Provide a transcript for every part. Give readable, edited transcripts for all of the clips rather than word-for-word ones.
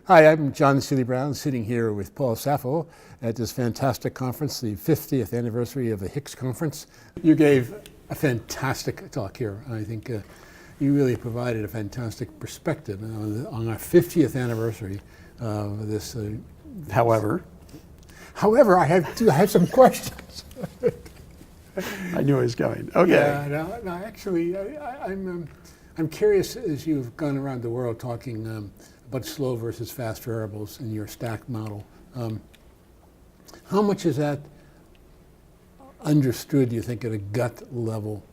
Hi, I'm John Seeley Brown, sitting here with Paul Saffo at this fantastic conference, the 50th anniversary of the HICSS conference. You gave a fantastic talk here. I think you really provided a fantastic perspective on our 50th anniversary of this. However, I have some questions. I knew he was going. Okay. Yeah, no, actually, I'm curious, as you've gone around the world talking about slow versus fast variables in your stack model. How much is that understood, do you think, at a gut level?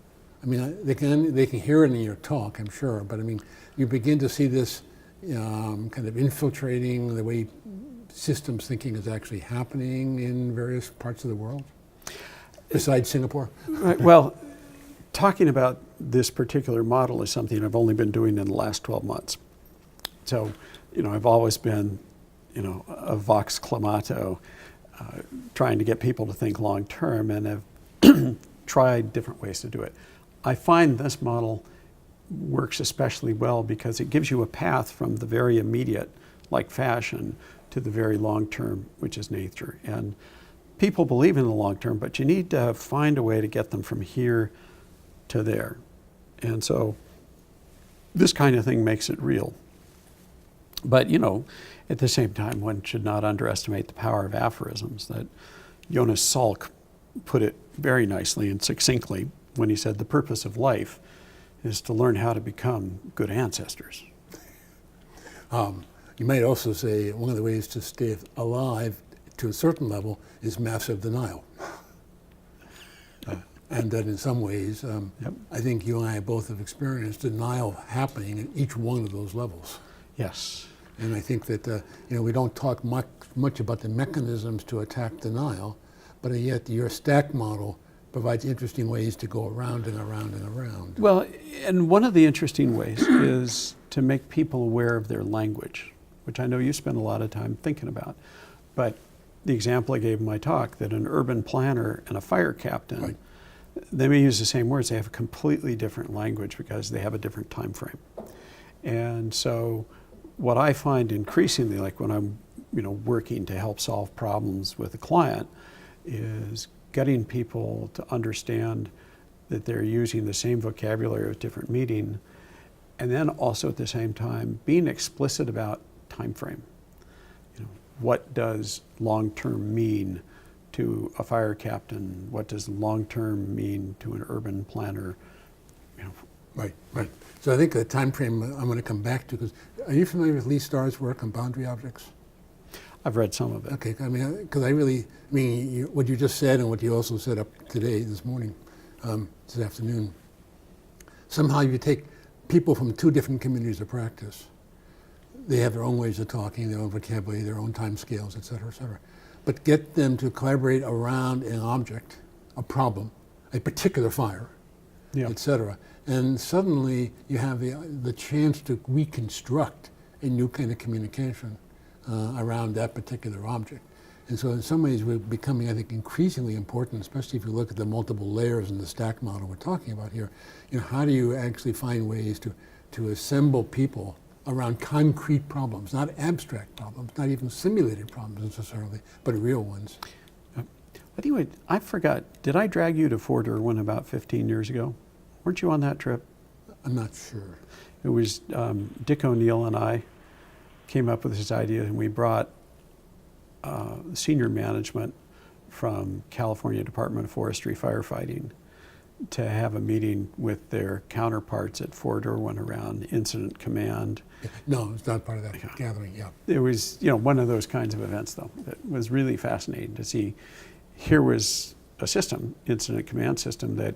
I mean, they can hear it in your talk, I'm sure, but I mean, you begin to see this kind of infiltrating the way systems thinking is actually happening in various parts of the world, besides Singapore? Right, well, talking about this particular model is something I've only been doing in the last 12 months. So, I've always been, a vox clamato, trying to get people to think long term, and have tried different ways to do it. I find this model works especially well because it gives you a path from the very immediate, like fashion, to the very long term, which is nature. And people believe in the long term, but you need to find a way to get them from here to there. And so this kind of thing makes it real. But, at the same time, one should not underestimate the power of aphorisms. That Jonas Salk put it very nicely and succinctly when he said the purpose of life is to learn how to become good ancestors. You might also say one of the ways to stay alive to a certain level is massive denial. And that in some ways, I think you and I both have experienced denial happening at each one of those levels. Yes. And I think that we don't talk much about the mechanisms to attack denial, but yet your stack model provides interesting ways to go around and around and around. Well, and one of the interesting ways is to make people aware of their language, which I know you spend a lot of time thinking about. But the example I gave in my talk, that an urban planner and a fire captain, right, they may use the same words, they have a completely different language because they have a different time frame. And so what I find increasingly, like when I'm working to help solve problems with a client, is getting people to understand that they're using the same vocabulary with different meaning, and then also at the same time being explicit about time frame. What does long-term mean to a fire captain? What does long-term mean to an urban planner? Right. So I think the time frame I'm going to come back to, because are you familiar with Lee Starr's work on boundary objects? I've read some of it. Okay, because what you just said and what you also said up this morning, this afternoon, somehow you take people from two different communities of practice. They have their own ways of talking, their own vocabulary, their own time scales, et cetera, but get them to collaborate around an object, a problem, a particular fire, et cetera. And suddenly you have the chance to reconstruct a new kind of communication around that particular object. And so in some ways we're becoming, I think, increasingly important, especially if you look at the multiple layers in the stack model we're talking about here. How do you actually find ways to assemble people around concrete problems, not abstract problems, not even simulated problems necessarily, but real ones? Anyway, I forgot, did I drag you to Fort Irwin about 15 years ago? Weren't you on that trip? I'm not sure. It was Dick O'Neill and I came up with this idea, and we brought senior management from California Department of Forestry Firefighting to have a meeting with their counterparts at Fort Irwin around incident command. No, it's not part of that gathering, yeah. It was, one of those kinds of events, though. It was really fascinating to see. Here was a system, incident command system, that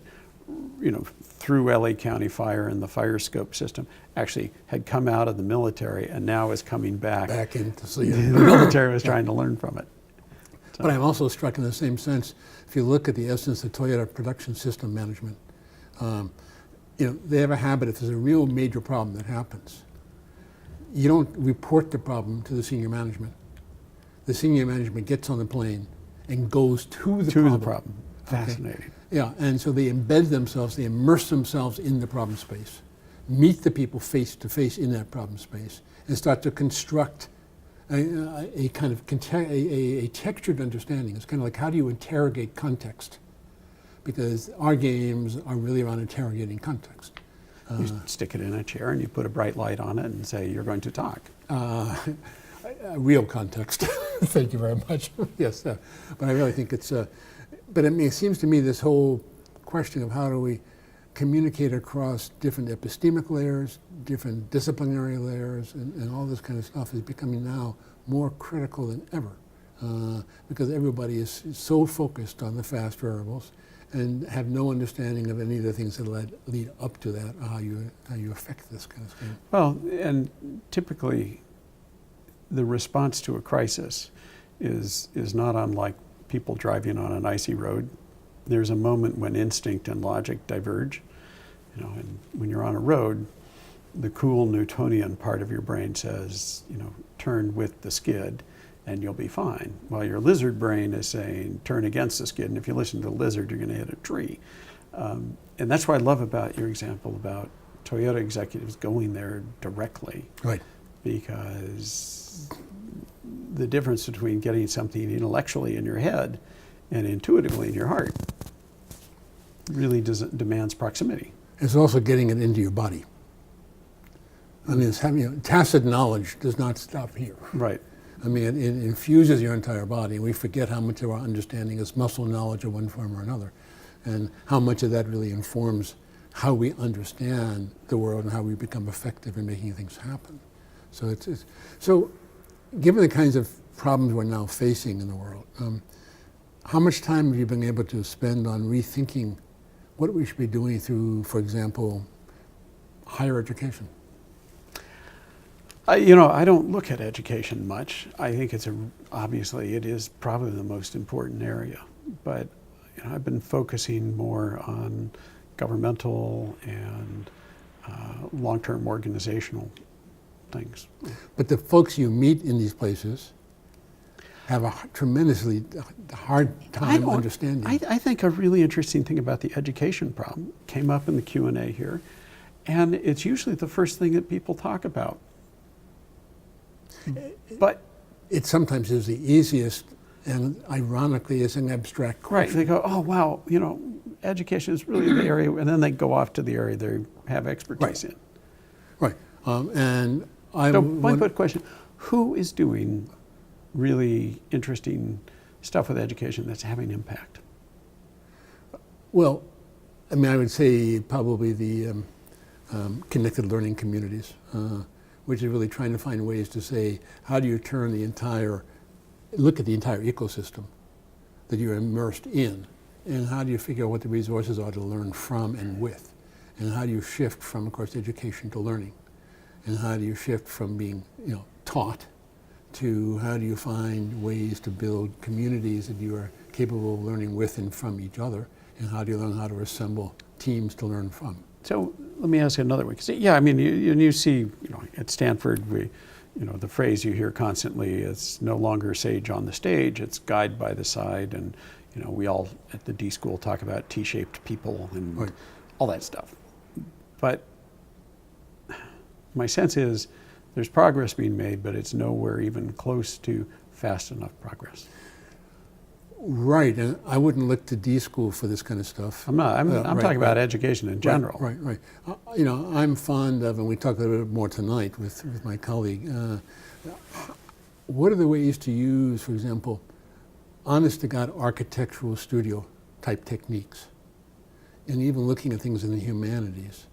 through LA County Fire and the fire scope system, actually had come out of the military and now is coming back into the military was trying to learn from it. So. But I'm also struck in the same sense, if you look at the essence of Toyota production system management, they have a habit, if there's a real major problem that happens, you don't report the problem to the senior management. The senior management gets on the plane and goes to the problem. Fascinating. Okay? Yeah, and so they embed themselves, they immerse themselves in the problem space, meet the people face to face in that problem space, and start to construct a kind of a textured understanding. It's kind of like, how do you interrogate context? Because our games are really around interrogating context. You stick it in a chair and you put a bright light on it and say, you're going to talk. Real context. Thank you very much. Yes, but I really think it's, but I mean, it seems to me this whole question of how do we communicate across different epistemic layers, different disciplinary layers, and all this kind of stuff is becoming now more critical than ever, because everybody is so focused on the fast variables and have no understanding of any of the things that lead up to that, how you affect this kind of thing. Well, and typically the response to a crisis is not unlike people driving on an icy road. There's a moment when instinct and logic diverge, and when you're on a road, the cool Newtonian part of your brain says, turn with the skid and you'll be fine. While your lizard brain is saying, turn against the skid, and if you listen to the lizard, you're going to hit a tree. And that's what I love about your example about Toyota executives going there directly. Right. Because the difference between getting something intellectually in your head and intuitively in your heart really demands proximity. It's also getting it into your body. I mean, it's having, tacit knowledge does not stop here. Right. I mean, it infuses your entire body, and we forget how much of our understanding is muscle knowledge of one form or another, and how much of that really informs how we understand the world and how we become effective in making things happen. So so given the kinds of problems we're now facing in the world, how much time have you been able to spend on rethinking what we should be doing through, for example, higher education? I don't look at education much. I think obviously it is probably the most important area, but I've been focusing more on governmental and long-term organizational things. But the folks you meet in these places have a tremendously hard time understanding. I think a really interesting thing about the education problem came up in the Q&A here, and it's usually the first thing that people talk about. But it sometimes is the easiest, and ironically is an abstract question. Right, they go, oh wow, education is really the area, and then they go off to the area they have expertise in. Right, and I. So my question: who is doing really interesting stuff with education that's having impact? Well, I mean, I would say probably the connected learning communities. Which is really trying to find ways to say, how do you turn look at the entire ecosystem that you're immersed in, and how do you figure out what the resources are to learn from and with, and how do you shift from, of course, education to learning, and how do you shift from being, taught to how do you find ways to build communities that you are capable of learning with and from each other, and how do you learn how to assemble teams to learn from. So let me ask you another way. Yeah, I mean, you see, at Stanford, the phrase you hear constantly is no longer sage on the stage, it's guide by the side, and we all at the D school talk about T-shaped people and right. all that stuff. But my sense is there's progress being made, but it's nowhere even close to fast enough progress. Right, and I wouldn't look to D school for this kind of stuff. I'm not. I'm talking about education in general. Right. I'm fond of, and we talked a little bit more tonight with my colleague. What are the ways to use, for example, honest-to-God architectural studio type techniques, and even looking at things in the humanities,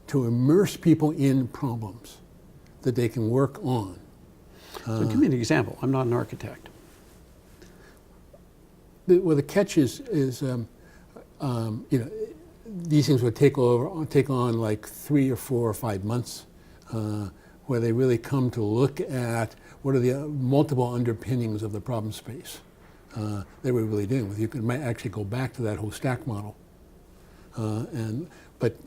to immerse people in problems that they can work on? So give me an example. I'm not an architect. Well, the catch is these things would take on like 3 or 4 or 5 months, where they really come to look at what are the multiple underpinnings of the problem space that we're really dealing with. You might actually go back to that whole stack model, but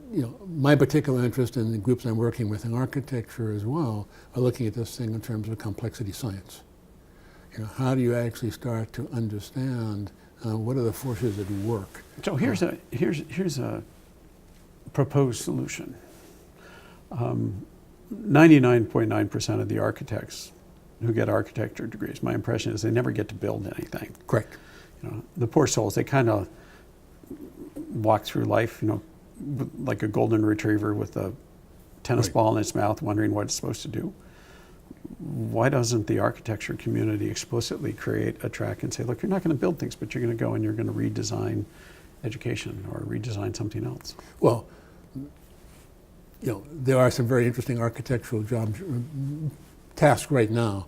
my particular interest in the groups I'm working with in architecture as well are looking at this thing in terms of complexity science. How do you actually start to understand what are the forces at work? So here's a proposed solution. 99.9% of the architects who get architecture degrees, my impression is they never get to build anything. Correct. You know, the poor souls, they kind of walk through life, you know, like a golden retriever with a tennis ball in its mouth, wondering what it's supposed to do. Why doesn't the architecture community explicitly create a track and say, look, you're not going to build things, but you're going to go and you're going to redesign education or redesign something else? Well, you know, there are some very interesting architectural jobs, tasks right now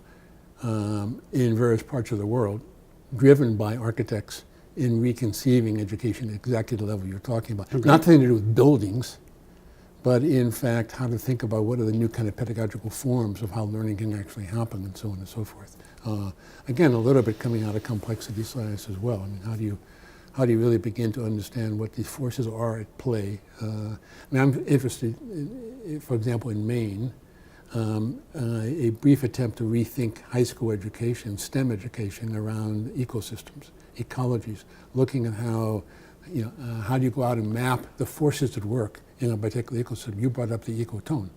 in various parts of the world, driven by architects in reconceiving education exactly the level you're talking about. Okay. Nothing to do with buildings, but in fact, how to think about what are the new kind of pedagogical forms of how learning can actually happen, and so on and so forth. Again, a little bit coming out of complexity science as well. I mean, how do you really begin to understand what these forces are at play? I mean, I'm interested, for example, in Maine, a brief attempt to rethink high school education, STEM education, around ecosystems, ecologies, looking at how, you know, how do you go out and map the forces at work in a particular ecosystem. You brought up the ecotone.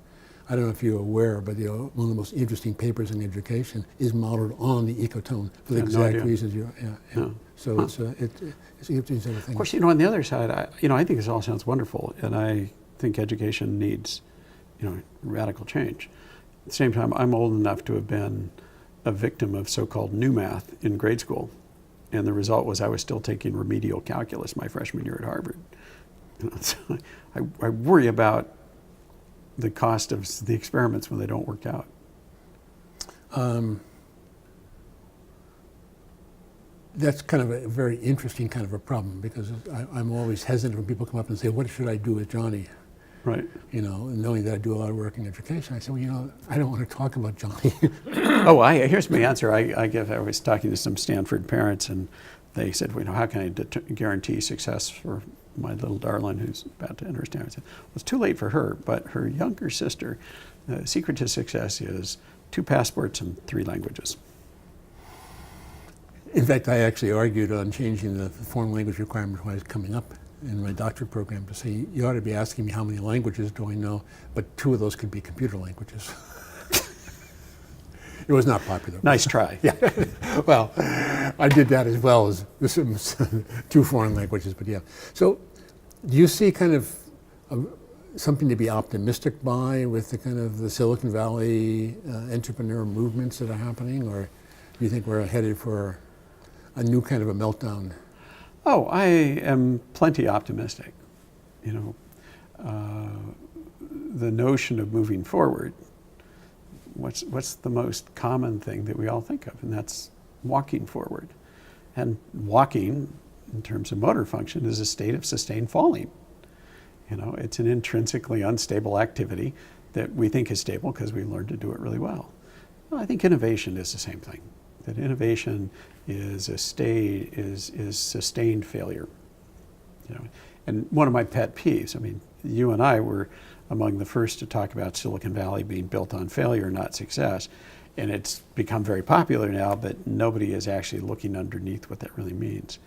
I don't know if you're aware, but one of the most interesting papers in education is modeled on the ecotone for the exact reasons you're. So it's an interesting sort of thing. Of course, you know, on the other side, I think this all sounds wonderful, and I think education needs, you know, radical change. At the same time, I'm old enough to have been a victim of so-called new math in grade school, and the result was I was still taking remedial calculus my freshman year at Harvard. You know, so I worry about the cost of the experiments when they don't work out. That's kind of a very interesting kind of a problem, because I'm always hesitant when people come up and say, what should I do with Johnny? Right. You know, knowing that I do a lot of work in education, I say, well, you know, I don't want to talk about Johnny. Here's my answer. I was talking to some Stanford parents, and they said, well, you know, how can I guarantee success for my little darling who's about to enter Stanford? I said, well, it's too late for her, but her younger sister, the secret to success is 2 passports and 3 languages. In fact, I actually argued on changing the foreign language requirement when I was coming up in my doctorate program to say, you ought to be asking me how many languages do I know, but 2 of those could be computer languages. It was not popular. Nice try. Yeah. Well, I did that as well as 2 foreign languages, but yeah. So do you see kind of something to be optimistic by with the kind of the Silicon Valley entrepreneur movements that are happening, or do you think we're headed for a new kind of a meltdown? Oh, I am plenty optimistic. You know, the notion of moving forward, what's the most common thing that we all think of, and that's walking forward. And walking, in terms of motor function, is a state of sustained falling. You know, it's an intrinsically unstable activity that we think is stable because we learned to do it really well. Well, I think innovation is the same thing. That innovation is sustained failure. You know, and one of my pet peeves, I mean, you and I were among the first to talk about Silicon Valley being built on failure, not success. And it's become very popular now, but nobody is actually looking underneath what that really means.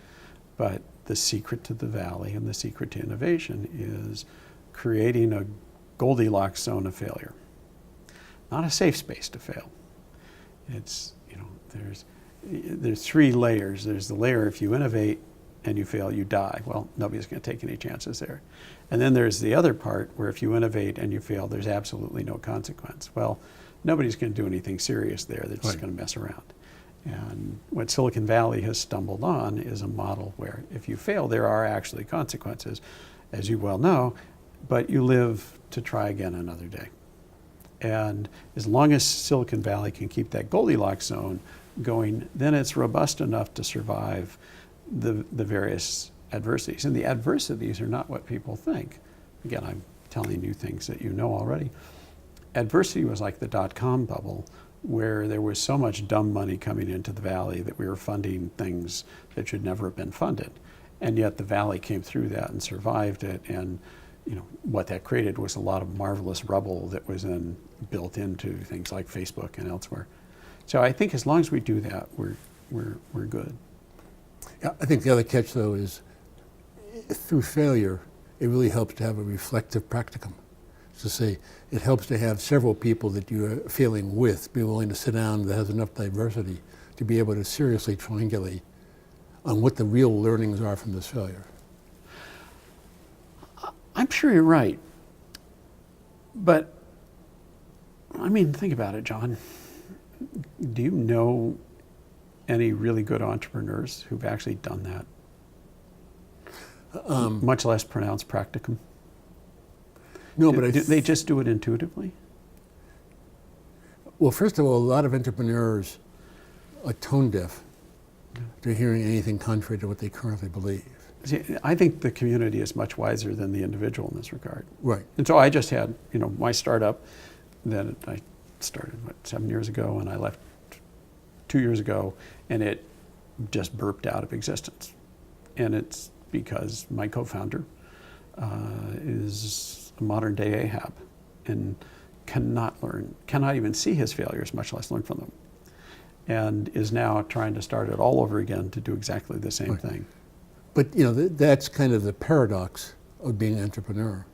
But the secret to the Valley and the secret to innovation is creating a Goldilocks zone of failure, not a safe space to fail. It's, you know, there's 3 layers. There's the layer if you innovate and you fail, you die. Well, nobody's going to take any chances there. And then there's the other part where if you innovate and you fail, there's absolutely no consequence. Well, nobody's going to do anything serious there. They're just going to mess around. And what Silicon Valley has stumbled on is a model where if you fail, there are actually consequences, as you well know, but you live to try again another day. And as long as Silicon Valley can keep that Goldilocks zone going, then it's robust enough to survive the various adversities. And the adversities are not what people think. Again, I'm telling you things that you know already. Adversity was like the dot-com bubble, where there was so much dumb money coming into the Valley that we were funding things that should never have been funded. And yet the Valley came through that and survived it. And you know, what that created was a lot of marvelous rubble that was then built into things like Facebook and elsewhere. So I think as long as we do that, we're good. Yeah, I think the other catch, though, is through failure, it really helps to have a reflective practicum. To say it helps to have several people that you're failing with, be willing to sit down that has enough diversity to be able to seriously triangulate on what the real learnings are from this failure. I'm sure you're right. But, I mean, think about it, John. Do you know any really good entrepreneurs who've actually done that? Much less pronounced practicum. No, but they just do it intuitively? Well, first of all, a lot of entrepreneurs are tone deaf to hearing anything contrary to what they currently believe. See, I think the community is much wiser than the individual in this regard. Right. And so I just had, my startup that I started, 7 years ago, and I left 2 years ago, and it just burped out of existence. And it's because my co-founder is a modern day Ahab and cannot even see his failures, much less learn from them. And is now trying to start it all over again to do exactly the same thing. But that's kind of the paradox of being an entrepreneur.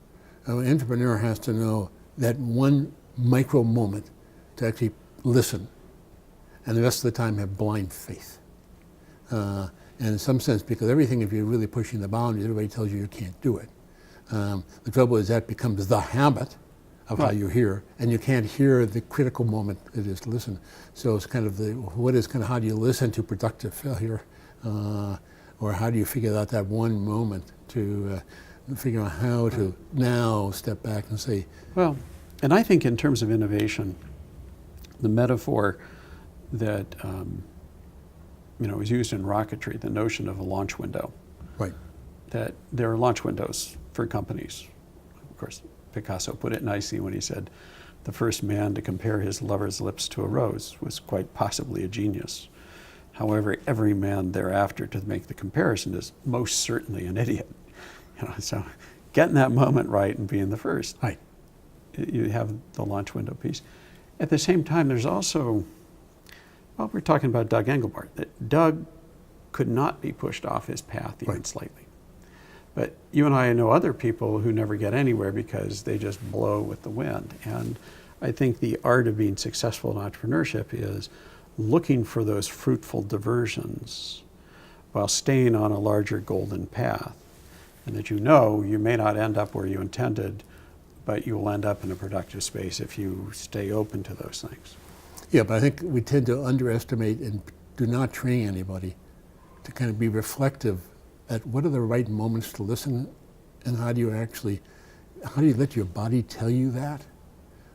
An entrepreneur has to know that one micro moment to actually listen, and the rest of the time have blind faith. And in some sense, because everything, if you're really pushing the boundaries, everybody tells you can't do it. The trouble is that becomes the habit of how you hear, and you can't hear the critical moment it is to listen. So it's kind of how do you listen to productive failure, or how do you figure out that one moment to figure out how to now step back and say. Well, and I think in terms of innovation, the metaphor that is used in rocketry, the notion of a launch window. Right. That there are launch windows for companies. Of course, Picasso put it nicely when he said, the first man to compare his lover's lips to a rose was quite possibly a genius. However, every man thereafter to make the comparison is most certainly an idiot. So getting that moment right and being the first. Right. You have the launch window piece. At the same time, there's also, we're talking about Doug Engelbart, that Doug could not be pushed off his path even slightly. But you and I know other people who never get anywhere because they just blow with the wind. And I think the art of being successful in entrepreneurship is looking for those fruitful diversions while staying on a larger golden path. And that you may not end up where you intended, but you will end up in a productive space if you stay open to those things. Yeah, but I think we tend to underestimate and do not train anybody to kind of be reflective at what are the right moments to listen, and how do you let your body tell you that?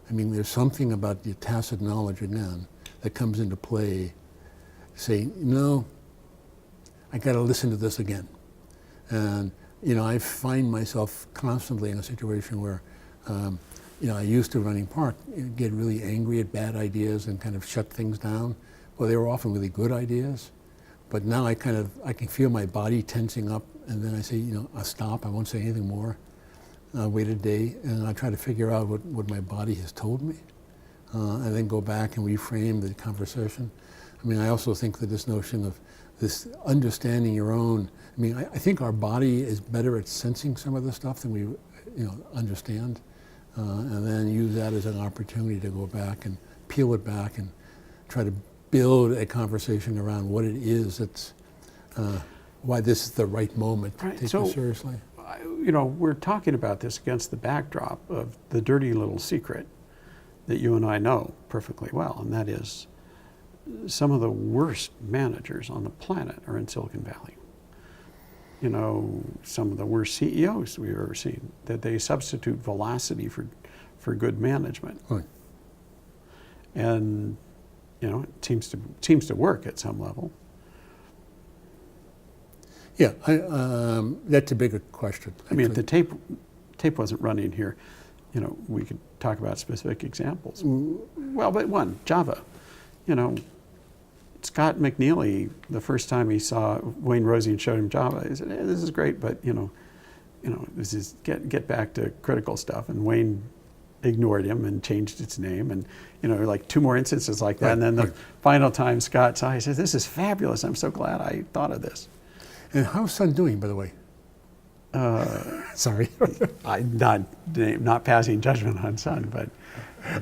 I mean, there's something about the tacit knowledge again that comes into play, saying, no, I got to listen to this again. And, I find myself constantly in a situation where, I used to running park, get really angry at bad ideas and kind of shut things down. Well, they were often really good ideas. But now I can feel my body tensing up, and then I say, I'll stop, I won't say anything more. I'll wait a day, and I try to figure out what my body has told me, and then go back and reframe the conversation. I mean, I also think that this notion of this understanding your own, I think our body is better at sensing some of the stuff than we, understand, and then use that as an opportunity to go back and peel it back and try to build a conversation around what it is that's, why this is the right moment to take it seriously. We're talking about this against the backdrop of the dirty little secret that you and I know perfectly well, and that is some of the worst managers on the planet are in Silicon Valley. Some of the worst CEOs we've ever seen, that they substitute velocity for good management. Right. And it seems to work at some level. Yeah, that's a bigger question. I mean, if the tape wasn't running here, we could talk about specific examples. Well, but one, Java. Scott McNeely, the first time he saw Wayne Rosie and showed him Java, he said, hey, this is great, but this is get back to critical stuff. And Wayne ignored him and changed its name, and like 2 more instances like that. And then the final time Scott saw, he said, "This is fabulous. I'm so glad I thought of this." And how's son doing, by the way? Sorry. I'm not passing judgment on Sun, but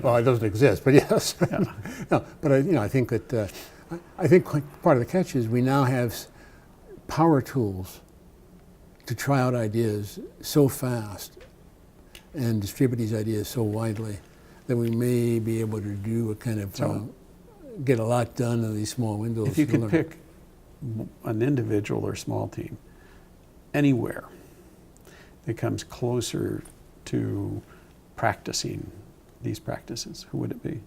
Well, it doesn't exist, but yes. yeah. No, but I think that I think part of the catch is we now have power tools to try out ideas so fast and distribute these ideas so widely that we may be able to do a kind of get a lot done in these small windows. If you to could learn. pick an individual or small team anywhere that comes closer to practicing these practices, who would it be?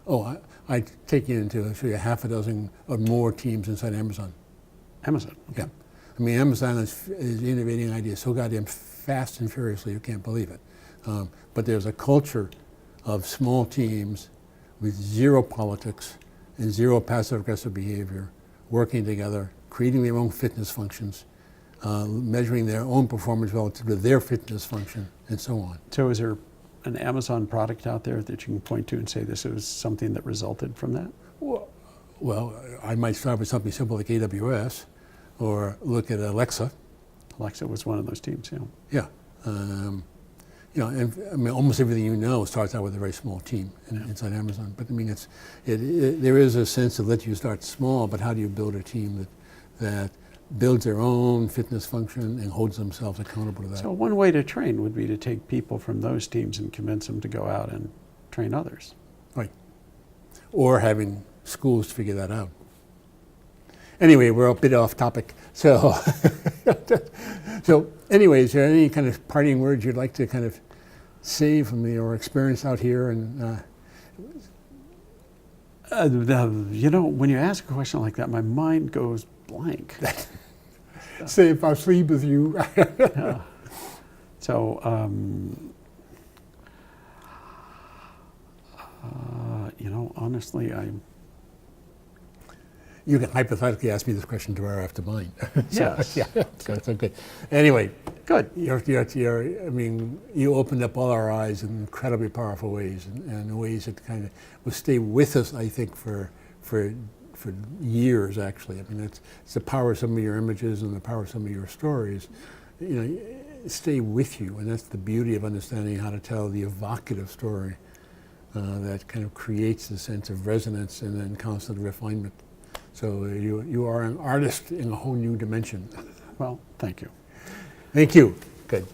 Oh, I'd take you into a half a dozen or more teams inside Amazon. Amazon. Okay. Yeah. I mean, Amazon is innovating ideas so goddamn fast and furiously, you can't believe it. But there's a culture of small teams with zero politics and zero passive-aggressive behavior, working together, creating their own fitness functions, measuring their own performance relative to their fitness function, and so on. So is there an Amazon product out there that you can point to and say this was something that resulted from that? Well, I might start with something simple like AWS, or look at Alexa. Alexa was one of those teams, yeah. Yeah. You know, and I mean, almost everything you know starts out with a very small team inside Amazon. But I mean, there is a sense of let you start small, but how do you build a team that builds their own fitness function and holds themselves accountable to that? So one way to train would be to take people from those teams and convince them to go out and train others. Right. Or having schools figure that out. Anyway, we're a bit off topic. So, anyway, is there any kind of parting words you'd like to kind of say from your experience out here? And you know, when you ask a question like that, my mind goes blank. say if I sleep with you. Yeah. So, you know, honestly, You can hypothetically ask me this question tomorrow after mine. Yes. Yeah, that's okay. Anyway, good. I mean, you opened up all our eyes in incredibly powerful ways, and ways that kind of will stay with us, I think, for years, actually. I mean, it's the power of some of your images and the power of some of your stories, you know, stay with you, and that's the beauty of understanding how to tell the evocative story that kind of creates a sense of resonance and then constant refinement. So you are an artist in a whole new dimension. Well, thank you. Thank you. Good.